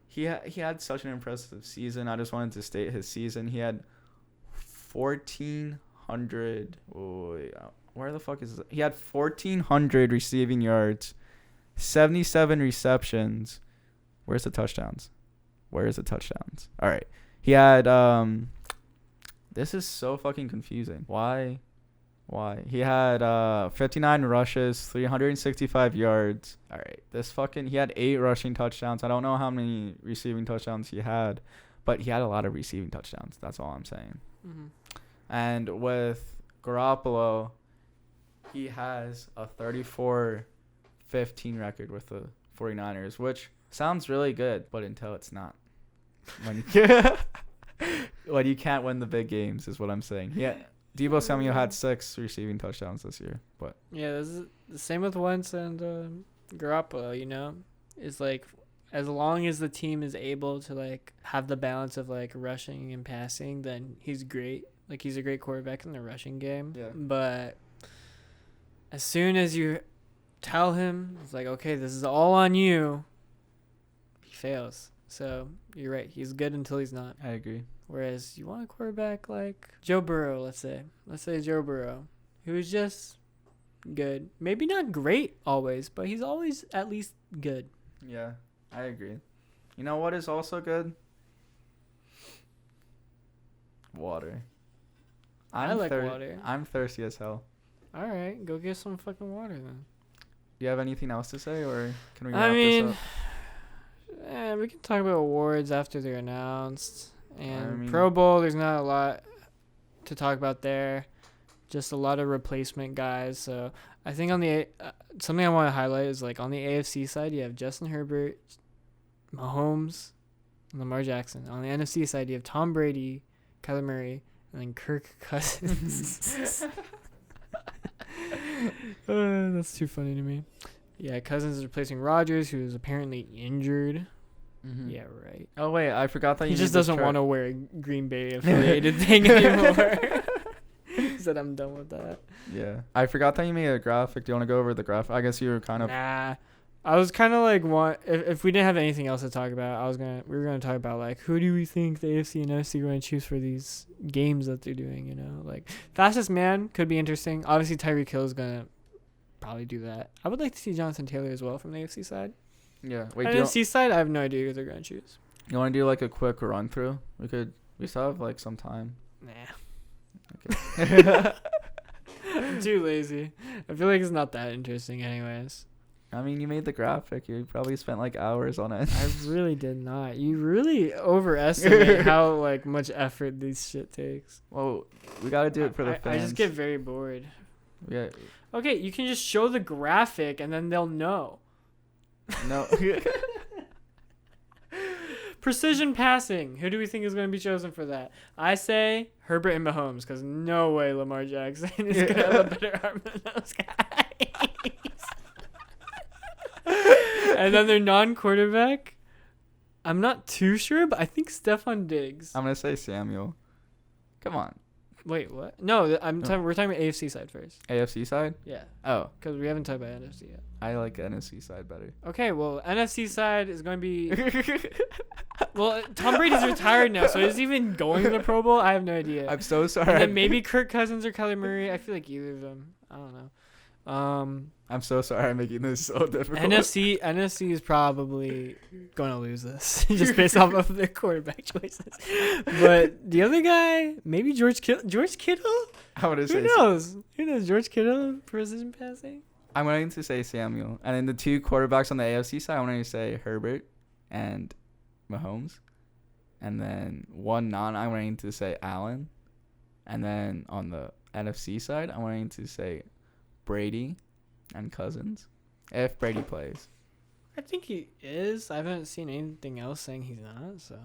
he had such an impressive season. I just wanted to state his season. He had 1,400. Where the fuck is this? He had 1,400 receiving yards, 77 receptions. Where's the touchdowns? All right. He had this is so fucking confusing. Why? He had 59 rushes, 365 yards. All right. He had 8 rushing touchdowns. I don't know how many receiving touchdowns he had, but he had a lot of receiving touchdowns. That's all I'm saying. Mm-hmm. And with Garoppolo, he has a 34-15 record with the 49ers, which sounds really good, but until it's not. When you can't win the big games is what I'm saying. Yeah, Deebo Samuel had 6 receiving touchdowns this year, but yeah, this is the same with Wentz and Garoppolo. You know, it's like as long as the team is able to like have the balance of like rushing and passing, then he's great. Like he's a great quarterback in the rushing game. Yeah. But as soon as you tell him, it's like, okay, this is all on you, he fails. So you're right. He's good until he's not. I agree. Whereas you want a quarterback like Joe Burrow, let's say Joe Burrow, who's just good. Maybe not great always, but he's always at least good. Yeah, I agree. You know what is also good? Water. I like water. I'm thirsty as hell. All right, go get some fucking water then. Do you have anything else to say, or can we I wrap mean, this up? we can talk about awards after they're announced. And I mean, Pro Bowl, there's not a lot to talk about there. Just a lot of replacement guys. So I think on the something I want to highlight is like on the AFC side, you have Justin Herbert, Mahomes, and Lamar Jackson. On the NFC side, you have Tom Brady, Kyler Murray, and then Kirk Cousins. That's too funny to me. Yeah, Cousins is replacing Rodgers, who is apparently injured. Mm-hmm. Yeah, right. Oh wait, I forgot that He you just made this doesn't chart. want to wear a Green Bay affiliated thing anymore. He said, I'm done with that. Yeah, I forgot that you made a graphic. Do you want to go over the graphic? I guess you were kind of. Nah. I was kind of like, if we didn't have anything else to talk about, we were gonna talk about like who do we think the AFC and NFC are going to choose for these games that they're doing. You know, like fastest man could be interesting. Obviously, Tyreek Hill is gonna probably do that. I would like to see Jonathan Taylor as well from the AFC side. Yeah. Wait. NFC side, I have no idea who they're gonna choose. You want to do like a quick run through? We still have like some time. Nah. Okay. I'm too lazy. I feel like it's not that interesting, anyways. I mean, you made the graphic. You probably spent like hours on it. I really did not. You really overestimate how like much effort this shit takes. Well, we gotta do it for the fans. I just get very bored. Yeah. Okay, you can just show the graphic and then they'll know. No. Precision passing. Who do we think is going to be chosen for that? I say Herbert and Mahomes, because no way Lamar Jackson is going to have a better arm than those guys. And then their non-quarterback, I'm not too sure, but I think Stephon Diggs. I'm gonna say Samuel. Come on. Wait, what? No, we're talking about AFC side first. AFC side? Yeah, Oh, because we haven't talked about NFC yet. I like NFC side better. Okay, well, NFC side is going to be... Well, Tom Brady's retired now, so is he even going to the Pro Bowl? I have no idea. I'm so sorry. And then maybe Kirk Cousins or Kyler Murray. I feel like either of them. I don't know. I'm so sorry I'm making this so difficult. NFC is probably going to lose this just based off of their quarterback choices. But the other guy, maybe George Kittle. I want to say Who knows? Who knows? George Kittle, precision passing. I'm going to say Samuel. And then the two quarterbacks on the AFC side, I'm going to say Herbert and Mahomes. And then I'm going to say Allen. And then on the NFC side, I'm going to say Brady and Cousins if Brady plays. I think he is. I haven't seen anything else saying he's not. So.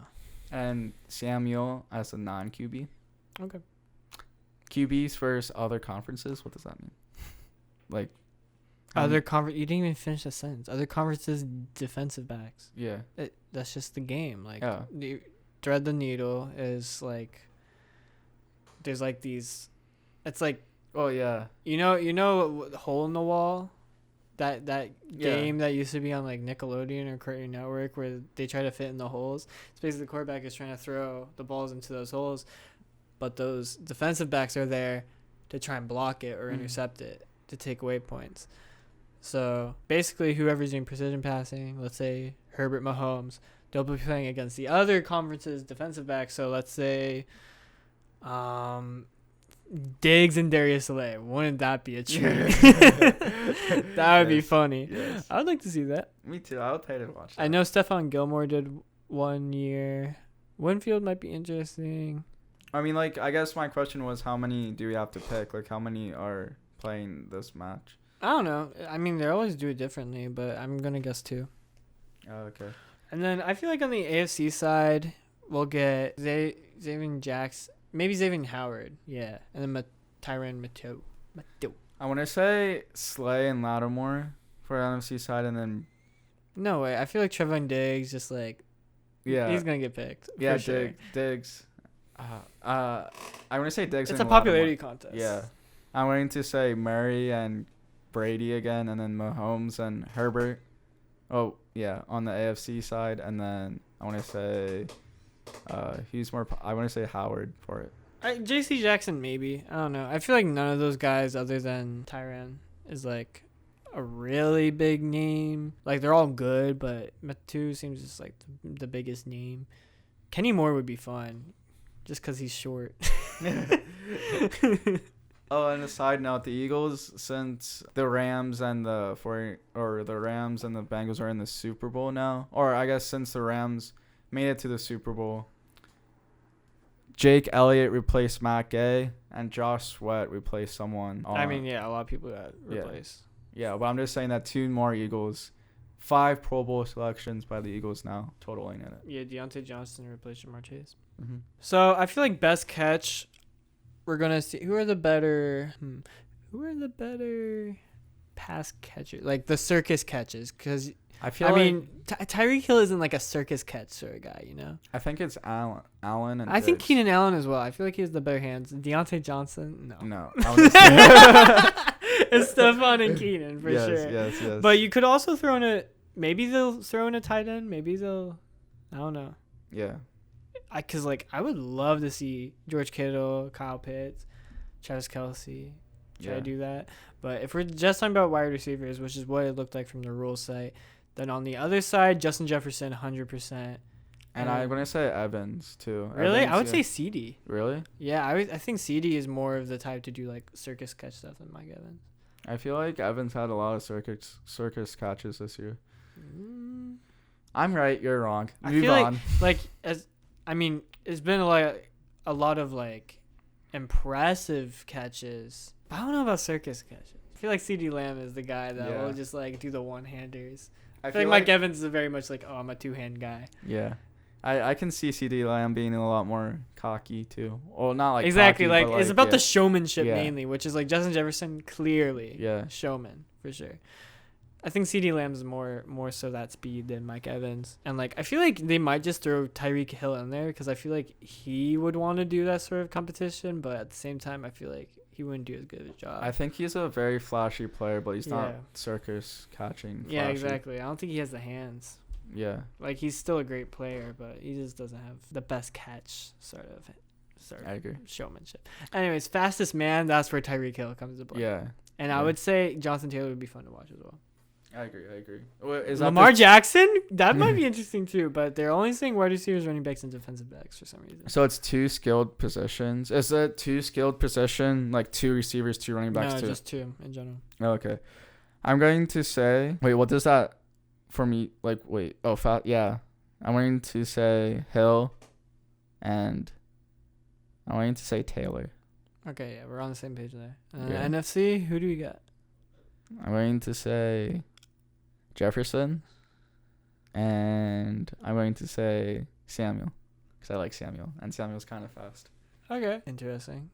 And Samuel as a non-QB. Okay. QBs versus other conferences. What does that mean? Like Other conference. You didn't even finish the sentence. Other conferences defensive backs. Yeah. That's just the game. Like Yeah. thread the needle is like. There's like these. It's like. Oh yeah. You know, Hole in the Wall. That game that used to be on like Nickelodeon or Cartoon Network where they try to fit in the holes. It's basically the quarterback is trying to throw the balls into those holes, but those defensive backs are there to try and block it or intercept it to take away points. So basically, whoever's doing precision passing, let's say Herbert Mahomes, they'll be playing against the other conference's defensive backs. So let's say, Diggs and Darius Slay. Wouldn't that be a treat? That would be funny. Yes. I would like to see that. Me too. I would pay to watch that. I know Stephon Gilmore did 1 year. Winfield might be interesting. I mean, like, I guess my question was, how many do we have to pick? Like, how many are playing this match? I don't know. I mean, they always do it differently, but I'm going to guess 2. Oh, okay. And then I feel like on the AFC side, we'll get Xavier Jackson. Maybe Xavier Howard. Yeah. And then Tyrann Mathieu. I want to say Slay and Lattimore for NFC side, and then... No way. I feel like Trevon Diggs just like... Yeah. He's going to get picked. Yeah, for sure. Diggs. I want to say Diggs It's and a popularity Lattimore. contest. Yeah. I'm going to say Murray and Brady again, and then Mahomes and Herbert. Oh, yeah, on the AFC side. And then I want to say... I want to say Howard for it. J.C. Jackson, maybe. I don't know. I feel like none of those guys other than Tyrann is like a really big name. Like, they're all good, but Mathieu seems just like the biggest name. Kenny Moore would be fun just because he's short. Oh, and a side note, the Eagles, since the Rams and the Bengals are in the Super Bowl now, or I guess since the Rams made it to the Super Bowl, Jake Elliott replaced Matt Gay, and Josh Sweat replaced someone. I mean, yeah, a lot of people got replaced. Yeah, but I'm just saying that 2 more Eagles, 5 Pro Bowl selections by the Eagles now, totaling in it. Yeah, Deontay Johnson replaced Jamar Chase. Mm-hmm. So I feel like best catch, we're gonna see who are the better pass catchers, like the circus catches, because I mean Tyreek Hill isn't like a circus catch sort of guy, you know. I think it's Allen and I think Diggs. Keenan Allen as well. I feel like he has the better hands. Deontay Johnson, no. No, I was just It's Stephon and Keenan for sure. Yes. But you could also throw in maybe they'll throw in a tight end. Maybe they'll, I don't know. Yeah. Because I would love to see George Kittle, Kyle Pitts, Travis Kelce try to do that. But if we're just talking about wide receivers, which is what it looked like from the rules site, then on the other side, Justin Jefferson, 100%. And I'm going to say Evans, too. Really? Evans, I would say CD. Really? Yeah, I think CD is more of the type to do, like, circus catch stuff than Mike Evans. I feel like Evans had a lot of circus catches this year. I'm right. You're wrong. Move on. It's been a lot of, like, impressive catches. But I don't know about circus catches. I feel like CeeDee Lamb is the guy that will just, like, do the one-handers. I feel like Mike Evans is very much like, I'm a two-hand guy. Yeah. I can see CeeDee Lamb being a lot more cocky, too. Well, not like exactly. cocky, Like, it's about the showmanship Yeah. mainly, which is, like, Justin Jefferson, clearly. Yeah. Showman, for sure. I think CeeDee Lamb's more so that speed than Mike Evans. And, like, I feel like they might just throw Tyreek Hill in there because I feel like he would want to do that sort of competition. But at the same time, I feel like he wouldn't do as good a job. I think he's a very flashy player, but he's not circus catching flashy. Yeah, exactly. I don't think he has the hands. Yeah. Like, he's still a great player, but he just doesn't have the best catch sort of I agree. showmanship. Anyways, fastest man, that's where Tyreek Hill comes to play. Yeah. And I would say Jonathan Taylor would be fun to watch as well. I agree. Is Lamar Jackson? That might be interesting too, but they're only saying wide receivers, running backs, and defensive backs for some reason. So it's 2 skilled positions. Is it 2 skilled position, like 2 receivers, 2 running backs, No, 2? just 2 in general. Oh, okay. I'm going to say... Wait, what does that... For me... Like, wait. Oh, yeah. I'm going to say Hill. And I'm going to say Taylor. Okay, yeah, we're on the same page there. Yeah. NFC, who do we got? I'm going to say Jefferson, and I'm going to say Samuel, because I like Samuel, and Samuel's kind of fast. Okay. Interesting.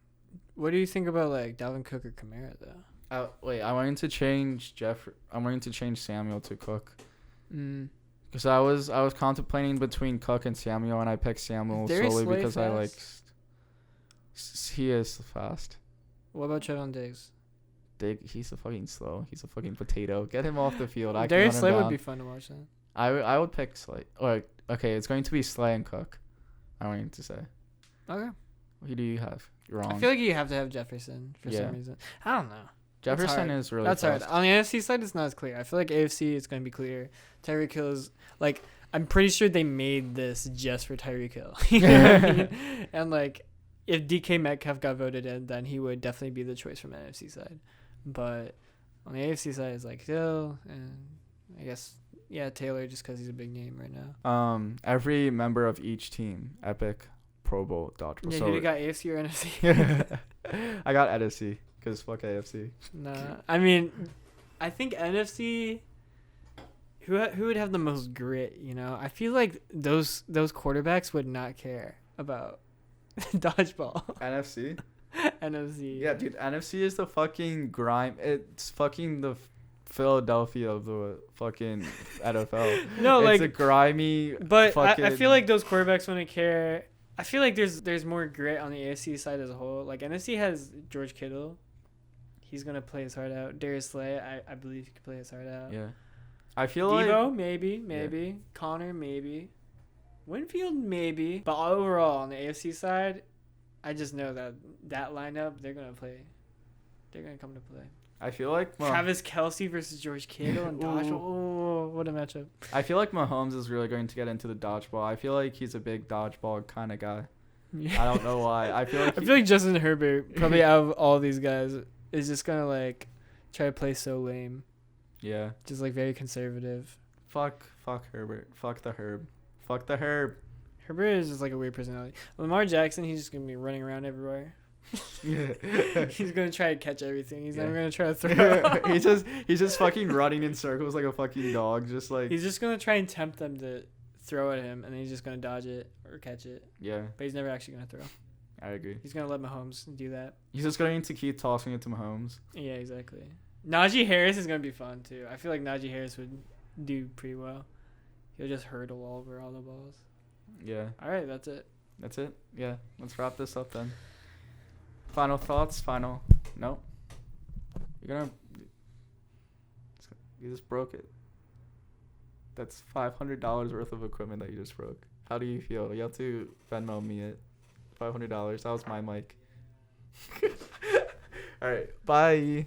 What do you think about like Dalvin Cook or Kamara though? Wait, I'm going to change Samuel to Cook. Mm. Because I was contemplating between Cook and Samuel, and I picked Samuel Darius solely Slay because I like. fast? He is fast. What about Trevon Diggs? He's a fucking slow. He's a fucking potato. Get him off the field. I Darius can Slay run him would down. be fun to watch then. I would pick Slay. Or okay, it's going to be Slay and Cook. I'm going to say. Okay. Who do you have? You're wrong. I feel like you have to have Jefferson for Yeah. some reason. I don't know. Jefferson hard. is really That's fast. hard. On the NFC side, it's not as clear. I feel like AFC, it's going to be clear. Tyreek Hill is like, I'm pretty sure they made this just for Tyreek Hill. You know what I mean? And like, if DK Metcalf got voted in, then he would definitely be the choice from the NFC side. But on the AFC side, it's like Hill and I guess Taylor, just because he's a big name right now. Every member of each team, epic Pro Bowl dodgeball. Yeah, So who you got, AFC or NFC? I got NFC because fuck AFC. Nah, I mean, I think NFC. Who would have the most grit? You know, I feel like those quarterbacks would not care about dodgeball. NFC. NFC. Yeah, dude. NFC is the fucking grime. It's fucking the Philadelphia of the fucking NFL. No, it's like a grimy. But I fucking, feel like those quarterbacks wouldn't care. I feel like there's more grit on the AFC side as a whole. Like NFC has George Kittle. He's gonna play his heart out. Darius Slay, I believe he could play his heart out. Yeah. I feel Devo, like maybe. Yeah. Connor, maybe. Winfield, maybe. But overall, on the AFC side, I just know that lineup, they're gonna play. They're gonna come to play. I feel like Travis Kelce versus George Kittle and dodgeball. Oh, what a matchup! I feel like Mahomes is really going to get into the dodgeball. I feel like he's a big dodgeball kind of guy. Yeah. I don't know why. I feel like Justin Herbert, probably out of all these guys, is just gonna like try to play so lame. Yeah. Just like very conservative. Fuck Herbert. Fuck the Herb. Herbert is just like a weird personality. Lamar Jackson, he's just gonna be running around everywhere. Yeah. He's gonna try to catch everything. He's never gonna try to throw. he's just fucking running in circles like a fucking dog, just like. He's just gonna try and tempt them to throw at him, and then he's just gonna dodge it or catch it. Yeah, But he's never actually gonna throw. I agree. He's gonna let Mahomes do that. He's just going to keep tossing it to Mahomes. Yeah, exactly. Najee Harris is gonna be fun too. I feel like Najee Harris would do pretty well. He'll just hurdle over all the balls. Yeah. All right, that's it. That's it. Yeah. Let's wrap this up then. Final thoughts. No. You just broke it. That's $500 worth of equipment that you just broke. How do you feel? You have to Venmo me it. $500. That was my mic. All right. Bye.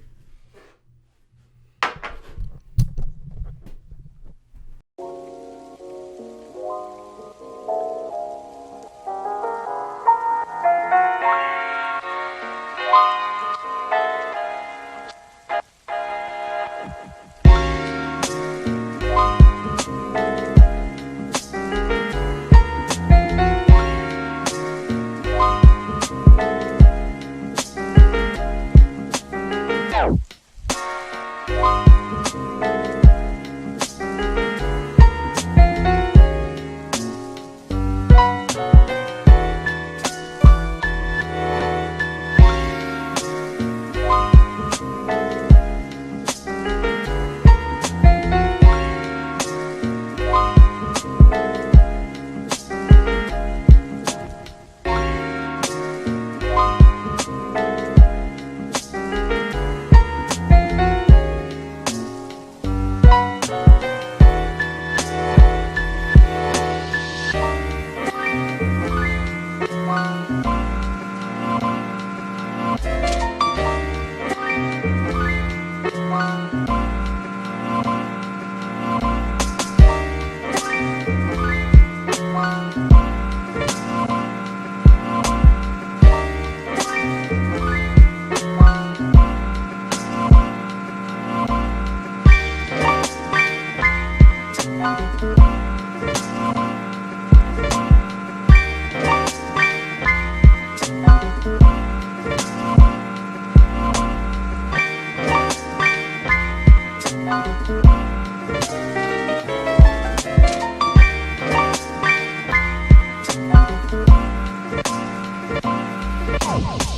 Go!